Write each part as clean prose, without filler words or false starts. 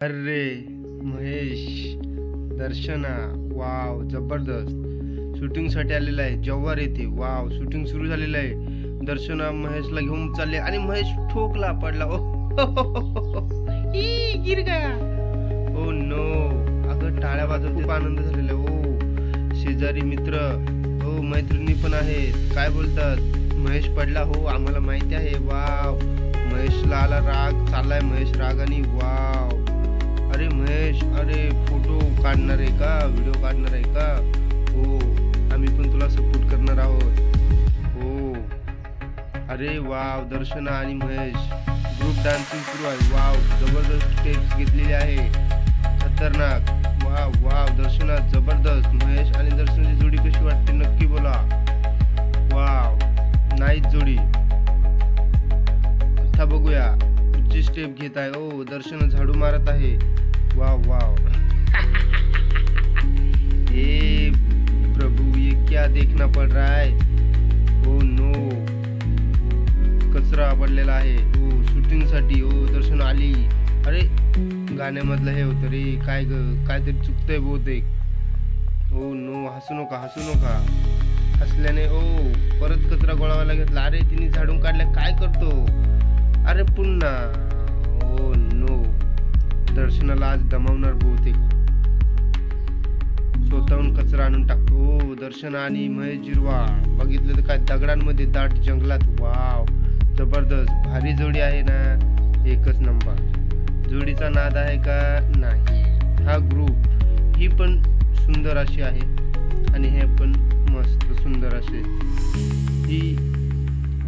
अरे महेश, दर्शना, वाव जबरदस्त. शूटिंगसाठी आलेला आहे, जव्हार येथे. वाव, शूटिंग सुरू झालेलं आहे. दर्शना महेशला घेऊन चालले आणि महेश ठोकला, पडला. ओ गिर गया. Oh no. अगं टाळ्या वाजवत खूप आनंद झालेला आहे. ओ शेजारी मित्र, हो मैत्रिणी पण आहेत. काय बोलतात? महेश पडला. हो आम्हाला माहिती आहे. वाव, महेशला आला राग, चाललाय महेश रागाने. वाव, अरे महेश, अरे फोटो काढणार आहे का, व्हिडिओ काढणार आहे का? हो, आम्ही पण तुला सपोर्ट करणार आहोत. हो, अरे वाव, दर्शना आणि महेश ग्रुप डान्सिंग सुरू आहे. वाव, जबरदस्त स्टेप्स घेतलेली आहे, खतरनाक. वाव वाव, दर्शना जबरदस्त. महेश आणि दर्शनाची जोडी कशी वाटते नक्की बोला. वाव, नाईस जोडी. आता बघूया पुढची स्टेप घेत आहे. ओ, दर्शन झाडू मारत आहे. Wow wow. हे प्रभु, ये क्या देखना पड़ रहा है? ओ नो, कचरा पडलेला आहे. ओ, शूटिंग साठी. ओ, दर्शन आली. अरे गाण्यामधलं हे होतं रे. काय काहीतरी चुकतंय बहुतेक. ओ नो, हसू नका, हसू नका. हसल्याने ओ परत कचरा गोळावायला घेतला. अरे तिने झाडून काढल्या, काय करतो? अरे पुन्हा. ओ नो, दर्शनाला आज दमावणार बहुतेक. स्वतःहून कचरा आणून टाकतो. ओ, दर्शन आणि महेश जिरवा. बघितलं तर काय दगडांमध्ये दाट जंगलात. वाव, जबरदस्त. भारी जोडी आहे ना, एकच नंबर. जोडीचा नाद आहे का? नाही. हा ग्रुप ही पण सुंदर अशी आहे आणि हे पण मस्त सुंदर असे. ही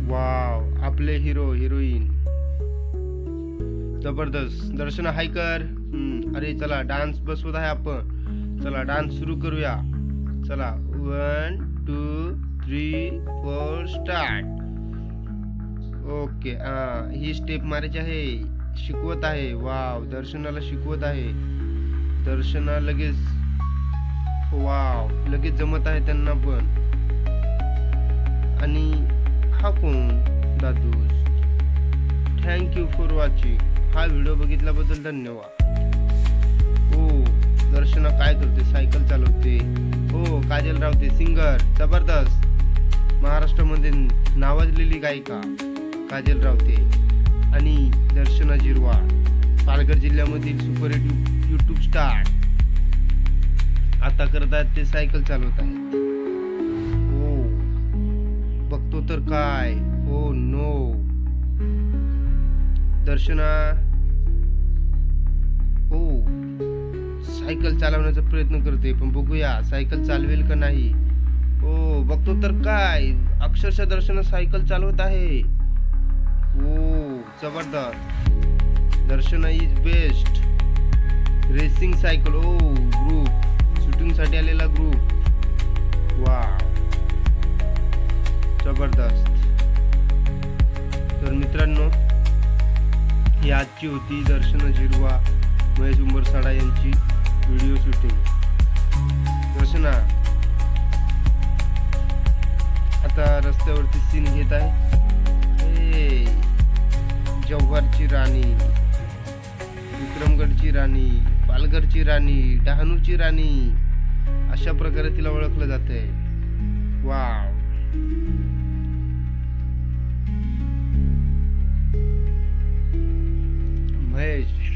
वाव, आपले हिरो हिरोईन जबरदस्त. दर्शना हाय कर. अरे चला, डान्स बसवत आहे आपण. चला डान्स सुरू करूया. चला, 1 2 3 4 स्टार्ट. ओके. ही स्टेप मारायची आहे, शिकवत आहे. वाव, दर्शनाला शिकवत आहे. दर्शना लगेच, वाव, लगेच जमत आहे त्यांना पण. आणि हा कोण? दादूस. Thank you for watching. हा व्हिडिओ बघितल्याबद्दल धन्यवाद. हो, दर्शना काय करते? सायकल चालवते. हो, काजल रावते सिंगर, जबरदस्त. महाराष्ट्रामध्ये नावाजलेली गायिका काजल रावते. आणि दर्शना जिरवा, पालघर जिल्ह्यामधील सुपरहिट यूट्यूब स्टार. आता करत आहेत ते सायकल चालवत आहेत. हो, बघतो तर काय. हो नो, दर्शना हो सायकल चालवण्याचा प्रयत्न करते, पण बघूया सायकल चालवेल का नाही. हो, बघतो तर काय, अक्षरशः दर्शना सायकल चालवत आहे. हो, जबरदस्त. Darshana is best. Racing cycle. ओ, ग्रुप शूटिंग साठी आलेला ग्रुप. वाव, जबरदस्त. तर मित्रांनो, ही आजची होती दर्शना जिरवा, महेश उंबरसाडा यांची व्हिडिओ शूटिंग. दर्शना आता रस्त्यावरती सीन घेत आहे. जव्हारची राणी, विक्रमगडची राणी, पालघरची राणी, डहाणूची राणी, अशा प्रकारे तिला ओळखलं जाते. वाव, महेश